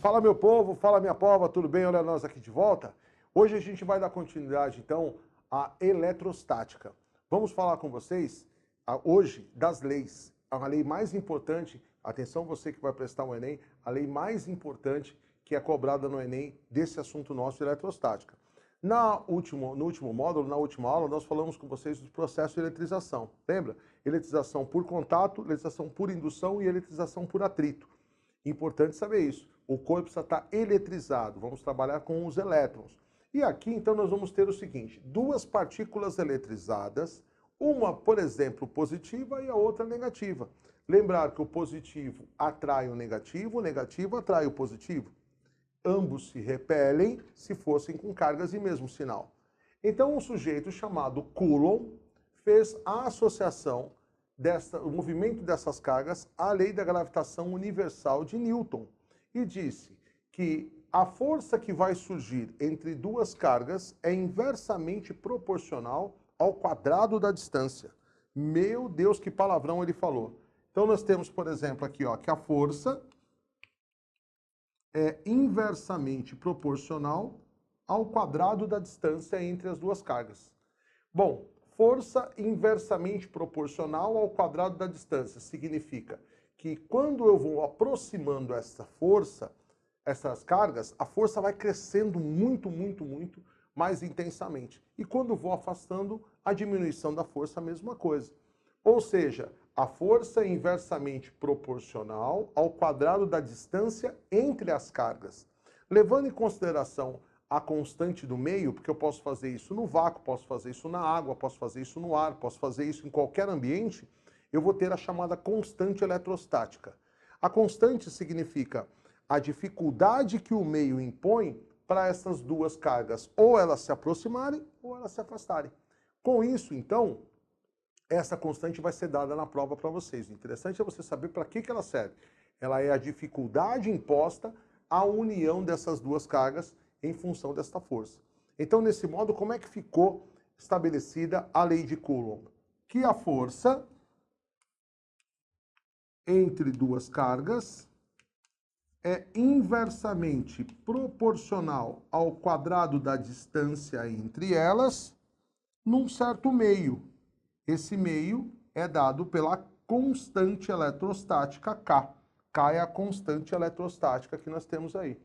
Fala meu povo, fala minha pova, tudo bem? Olha nós aqui de volta. Hoje a gente vai dar continuidade então à eletrostática. Vamos falar com vocês hoje das leis. A lei mais importante, atenção você que vai prestar o Enem, a lei mais importante que é cobrada no Enem desse assunto nosso de eletrostática. No último módulo, na última aula, nós falamos com vocês do processo de eletrização. Lembra? Eletrização por contato, eletrização por indução e eletrização por atrito. Importante saber isso. O corpo precisa estar eletrizado. Vamos trabalhar com os elétrons. E aqui, então, nós vamos ter o seguinte. Duas partículas eletrizadas, uma, por exemplo, positiva e a outra negativa. Lembrar que o positivo atrai o negativo atrai o positivo. Ambos se repelem se fossem com cargas de mesmo sinal. Então, um sujeito chamado Coulomb fez a associação o movimento dessas cargas à lei da gravitação universal de Newton e disse que a força que vai surgir entre duas cargas é inversamente proporcional ao quadrado da distância. Meu Deus, que palavrão ele falou. Então nós temos, por exemplo, aqui ó, que a força é inversamente proporcional ao quadrado da distância entre as duas cargas. Bom, força inversamente proporcional ao quadrado da distância significa que quando eu vou aproximando essa força, essas cargas, a força vai crescendo muito mais intensamente. E quando vou afastando, a diminuição da força é a mesma coisa. Ou seja, a força é inversamente proporcional ao quadrado da distância entre as cargas. Levando em consideração a constante do meio, porque eu posso fazer isso no vácuo, posso fazer isso na água, posso fazer isso no ar, posso fazer isso em qualquer ambiente, eu vou ter a chamada constante eletrostática. A constante significa a dificuldade que o meio impõe para essas duas cargas, ou elas se aproximarem ou elas se afastarem. Com isso, então, essa constante vai ser dada na prova para vocês. O interessante é você saber para que ela serve. Ela é a dificuldade imposta à união dessas duas cargas em função desta força. Então, nesse modo, como é que ficou estabelecida a lei de Coulomb? Que a força entre duas cargas é inversamente proporcional ao quadrado da distância entre elas num certo meio. Esse meio é dado pela constante eletrostática K. K é a constante eletrostática que nós temos aí.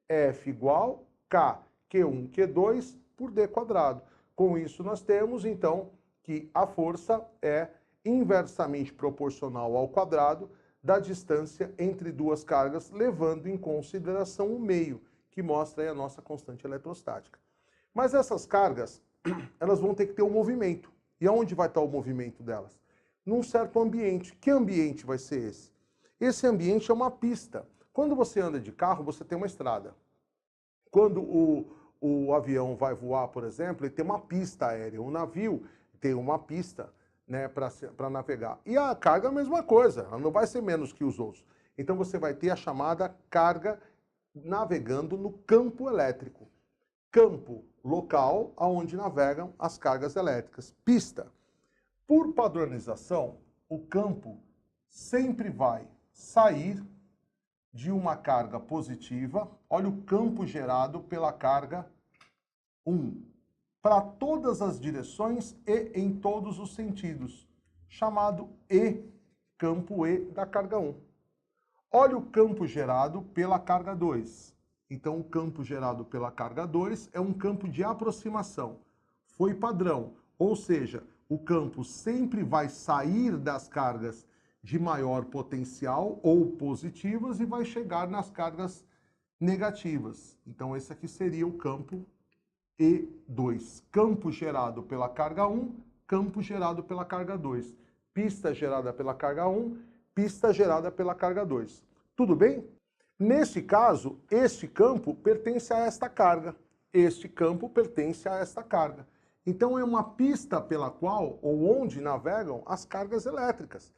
F igual K, Q1, Q2 por D quadrado. Com isso, nós temos, então, que a força é inversamente proporcional ao quadrado da distância entre duas cargas, levando em consideração o meio, que mostra aí a nossa constante eletrostática. Mas essas cargas, elas vão ter que ter um movimento. E aonde vai estar o movimento delas? Num certo ambiente. Que ambiente vai ser esse? Esse ambiente é uma pista. Quando você anda de carro, você tem uma estrada. Quando o avião vai voar, por exemplo, ele tem uma pista aérea. O navio tem uma pista, né, para navegar. E a carga é a mesma coisa, ela não vai ser menos que os outros. Então você vai ter a chamada carga navegando no campo elétrico. Campo local onde navegam as cargas elétricas. Pista. Por padronização, o campo sempre vai sair de uma carga positiva. Olha o campo gerado pela carga 1. Para todas as direções e em todos os sentidos. Chamado E, campo E da carga 1. Olha o campo gerado pela carga 2. Então, o campo gerado pela carga 2 é um campo de aproximação. Foi padrão, ou seja, o campo sempre vai sair das cargas de maior potencial ou positivas e vai chegar nas cargas negativas. Então, esse aqui seria o campo E2. Campo gerado pela carga 1, campo gerado pela carga 2. Pista gerada pela carga 1, pista gerada pela carga 2. Tudo bem? Neste caso, este campo pertence a esta carga. Este campo pertence a esta carga. Então, é uma pista pela qual ou onde navegam as cargas elétricas.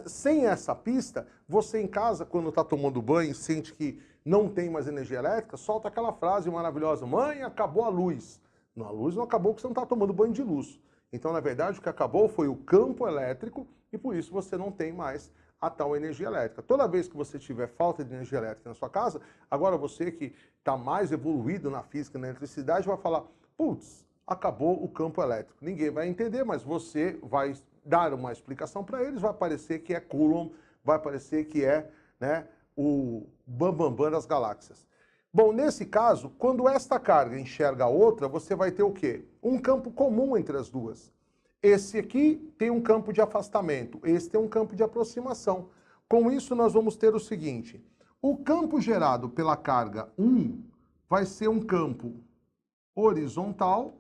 Sem essa pista, você em casa, quando está tomando banho, sente que não tem mais energia elétrica, solta aquela frase maravilhosa: mãe, acabou a luz. Não, a luz não acabou porque você não está tomando banho de luz. Então, na verdade, o que acabou foi o campo elétrico e por isso você não tem mais a tal energia elétrica. Toda vez que você tiver falta de energia elétrica na sua casa, agora você que está mais evoluído na física e na eletricidade vai falar, putz, acabou o campo elétrico. Ninguém vai entender, mas você vai dar uma explicação para eles, vai parecer que é Coulomb, vai parecer que é, né, o bambambam das galáxias. Bom, nesse caso, quando esta carga enxerga a outra, você vai ter o quê? Um campo comum entre as duas. Esse aqui tem um campo de afastamento, esse tem um campo de aproximação. Com isso, nós vamos ter o seguinte, o campo gerado pela carga 1 vai ser um campo horizontal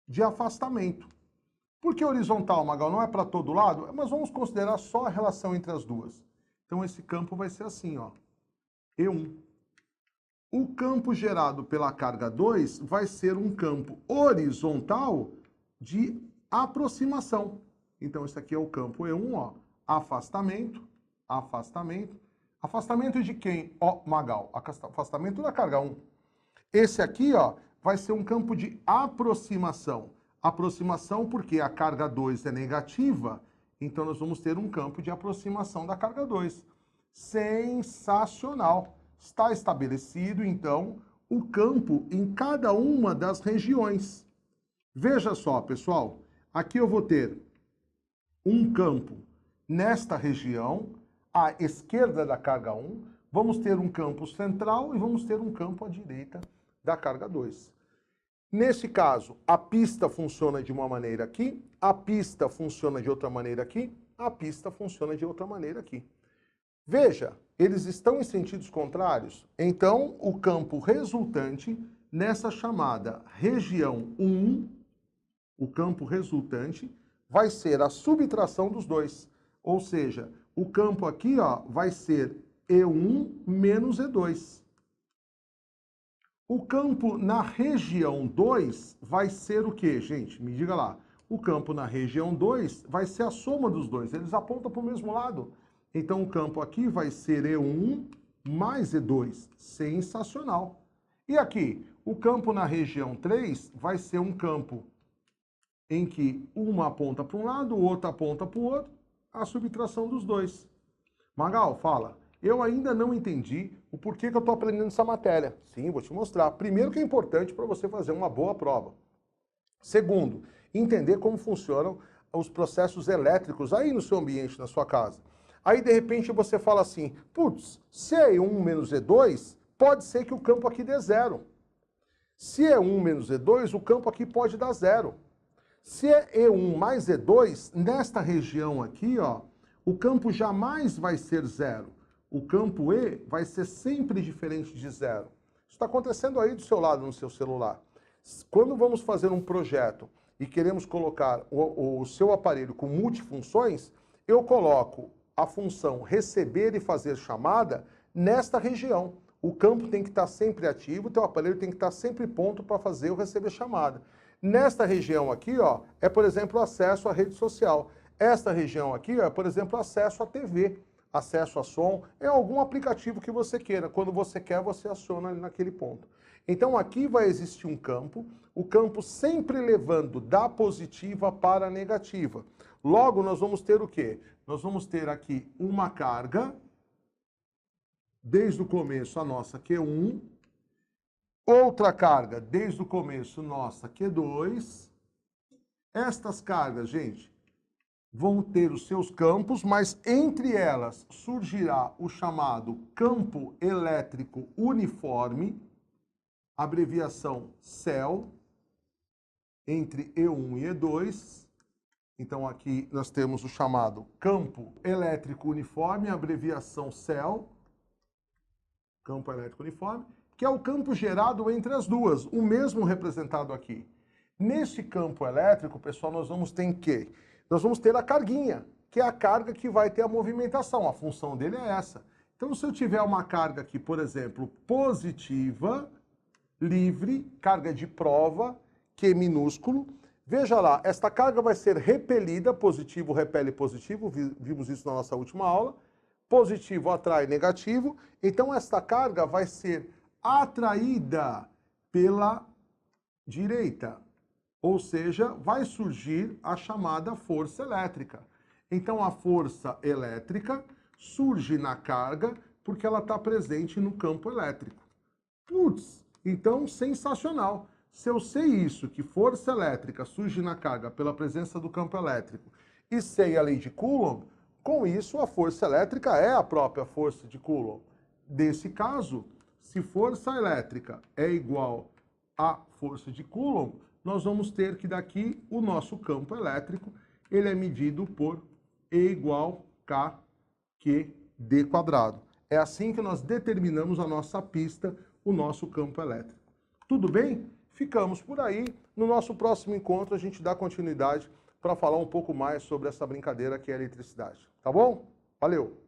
de afastamento. Por que horizontal, Magal? Não é para todo lado? Mas vamos considerar só a relação entre as duas. Então, esse campo vai ser assim, ó, E1. O campo gerado pela carga 2 vai ser um campo horizontal de aproximação. Então, esse aqui é o campo E1, ó, afastamento, afastamento. Afastamento de quem? Ó, Magal, afastamento da carga 1. Esse aqui, ó, vai ser um campo de aproximação. Aproximação porque a carga 2 é negativa, então nós vamos ter um campo de aproximação da carga 2. Sensacional! Está estabelecido, então, o campo em cada uma das regiões. Veja só, pessoal, aqui eu vou ter um campo nesta região, à esquerda da carga 1, vamos ter um campo central e vamos ter um campo à direita da carga 2. Nesse caso, a pista funciona de uma maneira aqui, a pista funciona de outra maneira aqui, a pista funciona de outra maneira aqui. Veja, eles estão em sentidos contrários, então o campo resultante nessa chamada região 1, o campo resultante, vai ser a subtração dos dois. Ou seja, o campo aqui, ó, vai ser E1 menos E2. O campo na região 2 vai ser o quê, gente? Me diga lá. O campo na região 2 vai ser a soma dos dois. Eles apontam para o mesmo lado. Então, o campo aqui vai ser E1 mais E2. Sensacional. E aqui, o campo na região 3 vai ser um campo em que uma aponta para um lado, o outro aponta para o outro, a subtração dos dois. Magal, fala. Eu ainda não entendi o porquê que eu estou aprendendo essa matéria. Sim, vou te mostrar. Primeiro que é importante para você fazer uma boa prova. Segundo, entender como funcionam os processos elétricos aí no seu ambiente, na sua casa. Aí, de repente, você fala assim, putz, se é E1 menos E2, pode ser que o campo aqui dê zero. Se é 1 menos E2, o campo aqui pode dar zero. Se é E1 mais E2, nesta região aqui, ó, o campo jamais vai ser zero. O campo E vai ser sempre diferente de zero. Isso está acontecendo aí do seu lado no seu celular. Quando vamos fazer um projeto e queremos colocar o seu aparelho com multifunções, eu coloco a função receber e fazer chamada nesta região. O campo tem que estar sempre ativo, o teu aparelho tem que estar sempre pronto para fazer o receber chamada. Nesta região aqui, ó, é, por exemplo, acesso à rede social. Esta região aqui, ó, é, por exemplo, acesso à TV, acesso a som, é algum aplicativo que você queira. Quando você quer, você aciona ali naquele ponto. Então, aqui vai existir um campo, o campo sempre levando da positiva para a negativa. Logo, nós vamos ter o quê? Nós vamos ter aqui uma carga, desde o começo a nossa Q1, outra carga desde o começo nossa Q2. Estas cargas, gente, vão ter os seus campos, mas entre elas surgirá o chamado campo elétrico uniforme, abreviação CEL, entre E1 e E2. Então, aqui nós temos o chamado campo elétrico uniforme, abreviação CEL, campo elétrico uniforme, que é o campo gerado entre as duas, o mesmo representado aqui. Neste campo elétrico, pessoal, nós vamos ter quê? Nós vamos ter a carguinha, que é a carga que vai ter a movimentação. A função dele é essa. Então, se eu tiver uma carga aqui, por exemplo, positiva, livre, carga de prova, Q minúsculo, veja lá, esta carga vai ser repelida, positivo repele positivo, vimos isso na nossa última aula, positivo atrai negativo, então esta carga vai ser atraída pela direita, ou seja, vai surgir a chamada força elétrica. Então a força elétrica surge na carga porque ela está presente no campo elétrico. Putz, então sensacional. Se eu sei isso, que força elétrica surge na carga pela presença do campo elétrico, e sei a lei de Coulomb, com isso a força elétrica é a própria força de Coulomb. Nesse caso, se força elétrica é igual à força de Coulomb, nós vamos ter que daqui o nosso campo elétrico, ele é medido por E igual kQd². É assim que nós determinamos a nossa pista, o nosso campo elétrico. Tudo bem? Ficamos por aí. No nosso próximo encontro a gente dá continuidade para falar um pouco mais sobre essa brincadeira que é a eletricidade. Tá bom? Valeu!